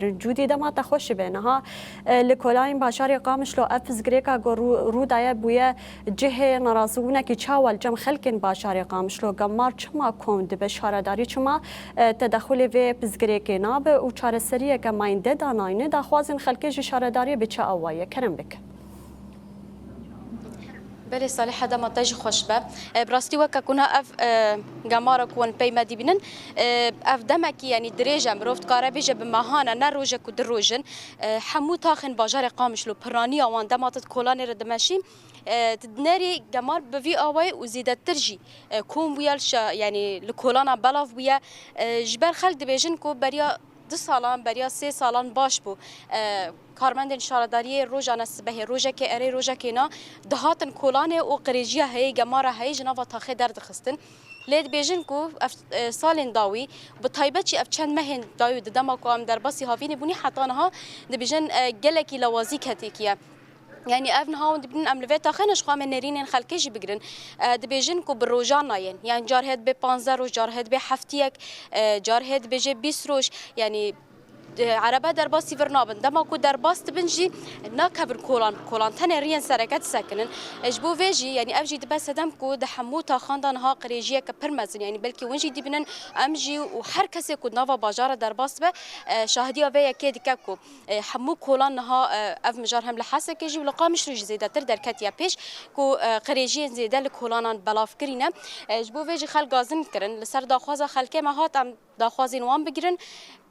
جودی دما تخوش بینها لکولاین باشاری قامش لو افز گریکا رو دایا بویا جه نرازونه کی چاول جم خلکن باشاری قامش لو گمار چما کوند به شارداری چما تدخل و پزگریکی ناب و چاره سریه که ماینده داناینه داخوازن خلکش شارداری به چا اوایه کرم بک بله صالح هذا منتج خوش به براستي وكا كنا اف جمارة كون بيما ديبنن اف دمك يعني دريجة مروفت كاربيجة بمهانة نروجة كدروجن حمو تاخن باجار قامش لو برانيا وان دماتت كولاني ردماشي تدناري جمار بفي اواي وزيادة ترجي كون ويالش يعني الكولانا بلاف ويا جبر خلق دبيجن كو بريا 2 سالان بریا 3 سالان باش بو کارمندن شارداری روزانه سبه روزه که اری روزه که نا دهاتن کولانه و قریجیه هی گماره هی جناب تاخه درد خستن لید بیژن کو سالن داوی به تایبه چی اف چند مهن داوی دما کو ام در باسی هاوینی بونی حتی نها دبیژن گلکی لوازی کتیکیه يعني أفن هاون دبن أملفت آخرش خام نرين خلكيش بقرن دبيجن كو بروجان ناين يعني جار هاد ب15 روز جار هاد بهفتيك جار هاد بيجي 20 روز يعني عربة درباس سيفرنابن دما كو درباس تبنجي ناكبر كولان تاني ريان سركات ساكنن اجبو فيجي يعني افجي دبس دم كو دحمو تا خاندان ها قريجيه كبرمزن يعني بلكي ونجي دبنن امجي وحر كسي كو نافا باجار درباس به شاهديه فيا كيد كاكو حمو كولان ها اف مجار هم لحاسه كيجي ولقا مش رج زيدا تر دركات يا بيش كو قريجيه زيدا لكولانان بلاف كرينه اجبو فيجي خل غازن كرن لسر داخوازه خلكه ما هات ام داخوازين وان بگیرن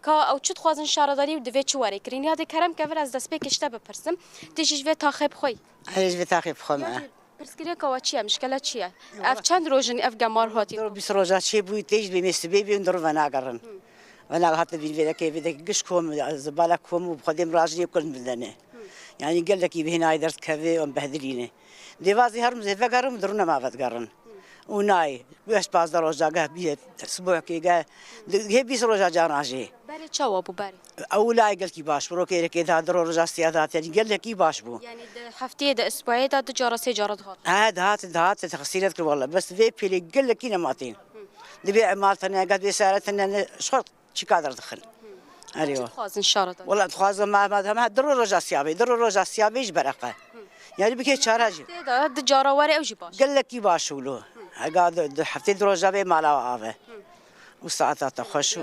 که او چت خوازن شارداری و دوی چواری کرین یاد کرم که ور از دست بکشته بپرسم تیجیش و تاخب خوی هیچ و تاخب خوام پرسکریه که چیه مشکل چیه اف چند روزنی اف گمار هاتی درو 20 روزا چی بوی تیج بیمیست بیبی درو و ناگرن و ناگ هات بیل که بیده گش کوم زباله کوم و بخدیم راجی کل مدنه يعني قال لك يبهنا يدرس كذا ومبهدلينه ديوازي هرم زي فقرم درنا ما فتقرن وناي بس باز دروجا جه بيه اسبوع كي جه هي بيس روجا جاناجي باري تشوا ابو باري اولاي قال كي باش برو كي كذا دروجا سيادات يعني قال لك كي باش بو يعني هفتي ده اسبوعي ده تجاره سيجاره هات تغسيلات والله بس في بيلي قال لك كنا ماتين نبيع مالتنا قد بيسالتنا شرط شي قادر دخل ايوه خاز ان شاء الله والله تخاز ما دروجا سيابي دروجا سيابي جبرقه يعني بكي شارجي ده تجاره وري او جي باش قال لك كي باش ولو قاعد حفتي دروجا بي مالا عافه وساعات خوش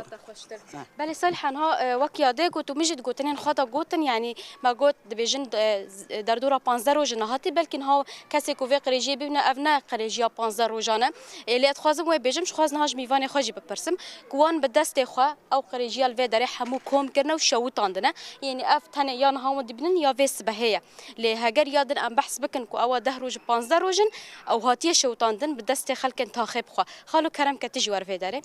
بله صالح ها وقتی آده گوت و میجد گوتنین خدا گوتن يعني ما گوت دبیجن در دورا 15 روز نهاتی بلکن ها کسی کو قریجی ببینه افنا قریجی 15 روزانه لیت خوازم و بیجم خواز نهاج میوان خاجی بپرسم کوان به دست خو او قریجی الو داره همو کوم کرنه و شوتاندنه يعني اف تنه یا نها دبنن یا وس بهيه له هگر یادن ام بحث بکن کو او 10 روز 15 روزن او هاتی شوتاندن به دست خلکن تاخب خو خالو کرم کتیج ور و داره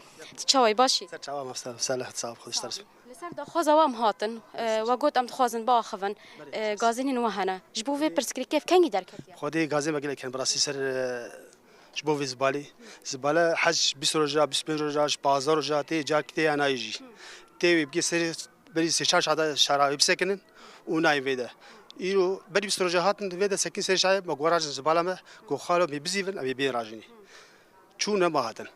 تشاوي باشي تشاوي مفسد سلاح تصاب خذ اشترس لسر دخوازا وام هاتن وقوت ام تخوازن باخفن غازين وهنا جبو في برسكري كيف كان يدرك خدي غازي ما قال كان براسي سر جبو في زباله حج 20 رجا 25 رجا 15 رجا تي جاكتي انا يجي تي بيجي سر بري سيشاش هذا شارع بسكنن وناي فيدا يرو بري 20 رجا هاتن فيدا سكن سر شاي مغوراج زباله ما كو خالو بيبزيفن ابي بين راجني شو ما هاتن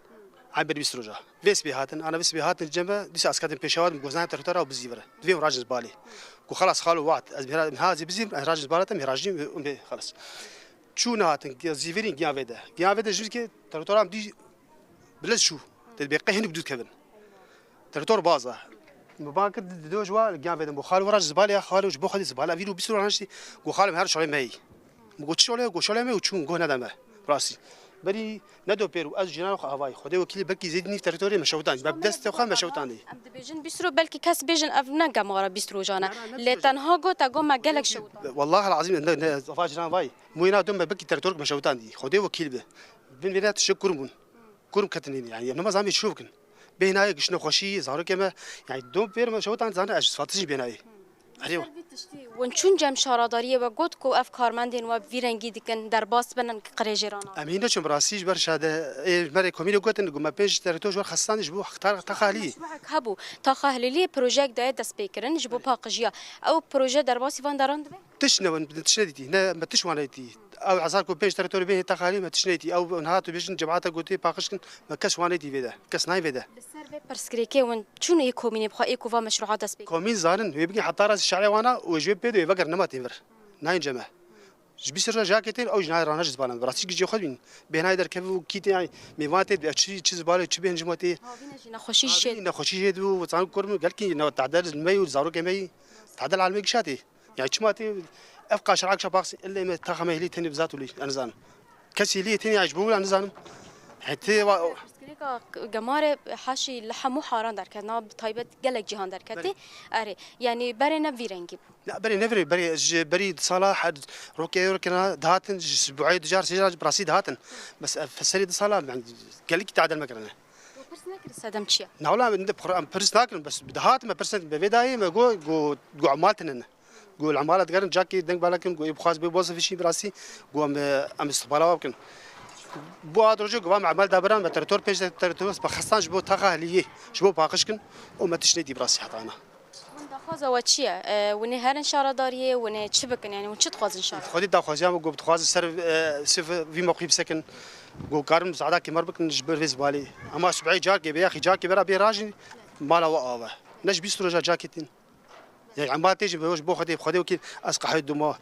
عبر بيس رجع بس بيهاتن أنا بس بيهاتن الجنبة ديس أسكتن بيشاود مجوزنا ترترا وبزيفرة دويم راجز بالي وخلاص خالو وقت از هذا بزيف راجز بالاتم راجين خلاص شو نهاتن زيفرين جيا فيدا جزء كي ترترا دي بلز شو تبقى هنا بدود كذا ترتور بازه مبارك دو جوا جيا فيدا بخالو راجز بالي خالو جبو خدي زبالة فيرو بيسرو رانشتي وخالو مهار شغله ماي مقولش شغله ماي وشون جوه ندمه راسي بري ندو بيرو از جنان هواي خدي وكيل بلكي زيدني في تريتوري مشوتان ببدست وخا مشوتاني ام دبيجن بيسرو بلكي كاس بيجن افنا جمارا بيسرو جانا لتنها جو تاغو ما قالك شو والله العظيم فاجران باي موينا دم بلكي تريتورك مشوتان دي خدي وكيل به بين بينات شكرمون كرم كتنين يعني انما زعما يشوفكن بيناي قشنا خوشي زارو كما يعني دوم بير مشوتان زانا اج فاتشي بيناي ايوه ونشون جم شارداریه و گوت کو افکار مندین و ویرنگی دیکن در باس بنن قریجرانا امینه چم راسیج برشاده مره کومینو گوتن گما پنج ترتوج ور خستانش بو اختار تخالی هبو تخالی پروژه دای دست بکرن جبو باقجیا او پروژه در باس وان دارند تشنون تشندي نا ما تشوانيتي او عزاكو بيش ترتور به تخالي ما تشنيتي او نهاتو بيشن جماعه قوتي باقشكن ما كس وانيتي فيدا كس ناي فيدا لسر برسكريكي وين شنو يكوميني بخا ايكو مشروعات دسبيك كومين زارن ويبقي حتى راس الشعري وانا وجيب بيدو يفكر نماتي فر ناين جماعه بيصير جاكيتين او جناي رانا جزبالن براسي جي خدين بيناي در كيف كيتي يعني ميواتي بشي تشيز بالي تشي بين جماتي هاوينا جينا خوشي شي نخوشي جدو وتعال كورم قال كي نو تعدل المي وزارو كمي تعدل على الميكشاتي يعني شماتي افقى شرعك شباقسي اللي ما تاخمه لي تاني بذاته لي انا زانم كسي لي تاني عجبو انا زانم حتى برسكريكا جماره حاشي لحمو حاران در كنا بتايبت جلك جهان در كتي اري يعني برينا فيرنجي لا بري نفري بري صلاح روكي كنا دهاتن اسبوعي دجار سجل براسي دهاتن بس فسري صلاح قال لك تعدل مكرنا برسنك رسادم تشيا نولا من قران برسناكن بس دهات ما برسنت بفيداي ما جو عمالتنا جو العماله تقرن جاكي دنگ بالكن جو بخاز بوظف شي براسي جو ام استقبالا وكن بو ادرجو قوام عمل دابران بترتور بيج ترتور بس بخصان جبو تاخاليه جبو باقشكن وما تشنيدي براسي حطانا دخوازه وتشيا وني هرن شارداريه وني تشبكن يعني ونشد خوازن شار خدي دا خوازيام جو بتخواز سر سيف في موقف سكن جو كارم سعدا كمر بك نجبر في زبالي اما سبعي جاكي بيا اخي جاكي برا بيراجي مالا وقابه نج بيسترو جاكيتين يعني عم تيجي بوش بو خدي وكيل از قهوه دمو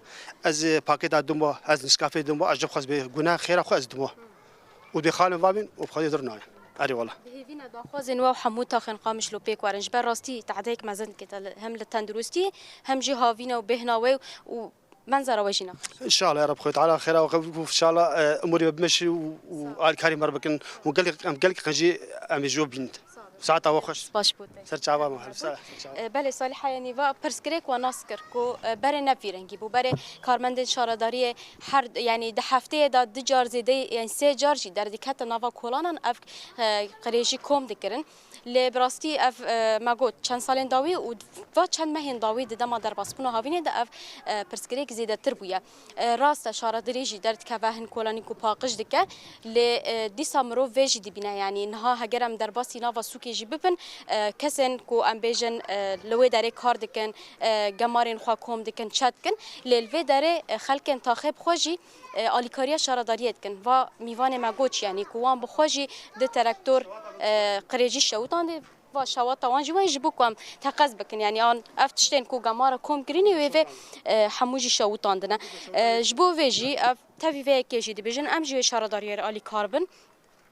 از باكيت دمو از نسكافيه دمو اجب خاص بغنا خير اخو از دمو ودي خالن فابين وبخدي درنا اري والله هيفينا دخوازن و حمو تاخن قامش لو بيك ورنج براستي تعديك مازن كده هم للتندرستي هم جي هافينا وبهناوي ومنظر وجهنا ان شاء الله يا رب خويا تعالى خير وان شاء الله اموري بمشي وال كريم مربكن وقال لك خنجي ام جو بنت ساعتها وخش باش بوتي سرچاوا ما بله صالحه يعني و پرسکریک و ناسکر کو بره نفیرنگی بو بره کارمند شارداری هر يعني ده هفته دا دجار زیده يعني سه جارجی در دکت نوا کولانن اف قریجی کوم دکرن لبراستی اف ماگوت چند سالن داوی و چند مهین داوی ده ما در باسپونو هاوینه ده اف پرسکریک زیده تر بویا راست شارداری جی در دکوهن کولانی کو پاقش دکه ل دیسامرو ویجی دبینه يعني نها هگرم در باسی نوا سوکی جی ببن کسن کو امبیجن لوی داره کار دکن گمارین خوا کوم دکن چت کن للوی داره خلکن تاخب خوجی آلیکاریا شارداریت کن و میوان مگوچ یعنی کوان بخوجی ده تراکتور قریجی شوتان و شوات وان جوان جبو کم تقص بکن یعنی آن افتشتن کو گمارا کوم گرینی و حموجی شوتان دنا جبو ویجی اف تفی وی کیجی دی بیجن ام جوی شارداری آلی کاربن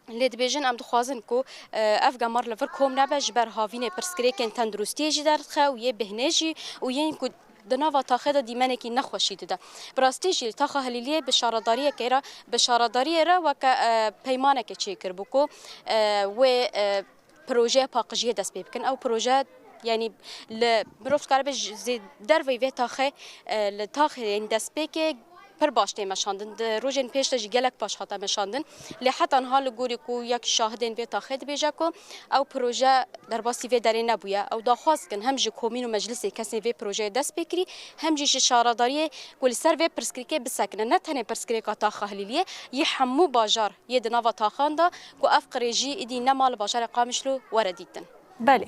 لید بیجن ام دخوازن کو اف گمار لفر کوم نباش بر هاوینه پرسکریکن تندرستی جی در خو یه بهنجی و یه کو دنوا تاخد دیمنه کی نخوشی ده براستی جیل تاخه هلیلیه به شارداری کیرا به شارداری را و که پیمانه که چی کر بکو و پروژه پاقجیه دست بکن او پروژه يعني لبروف كاربج زي درفي في تاخه لتاخه يعني دست بك پر باشته مشاندن روزن پیش تجی گلک باش خاطر مشاندن لحتى حال گوری کو یک شاهدین و تاخد بیجا کو او پروژه در باسی و در نبویا او داخواست کن هم جی کومین و مجلس کسی و پروژه دست بکری هم جی شارداری کل سر و پرسکریکه بسکنه نه تنه پرسکریکا تا خهلیلیه ی حمو باجار ی دنوا تاخاندا کو افقریجی ایدی نمال باجار قامشلو وردیتن بله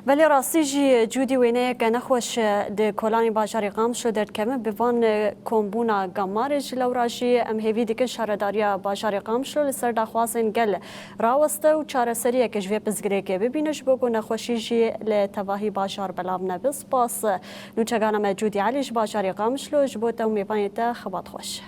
ولی راستی جی جودی وینه که نخوش ده کلانی باجاری قام شده کمه بوان کمبونا گمارج لوراجی ام هیوی دیکن شارداریا باجاری قام شده لسر دخوازن گل راوسته و چاره سریه که جوی پزگره که ببینش بگو نخوشی جی لتواهی باجار بلام نبس باس نوچگانم جودی علیش باجاری قام شده جبوته و میبانیده خبات خوش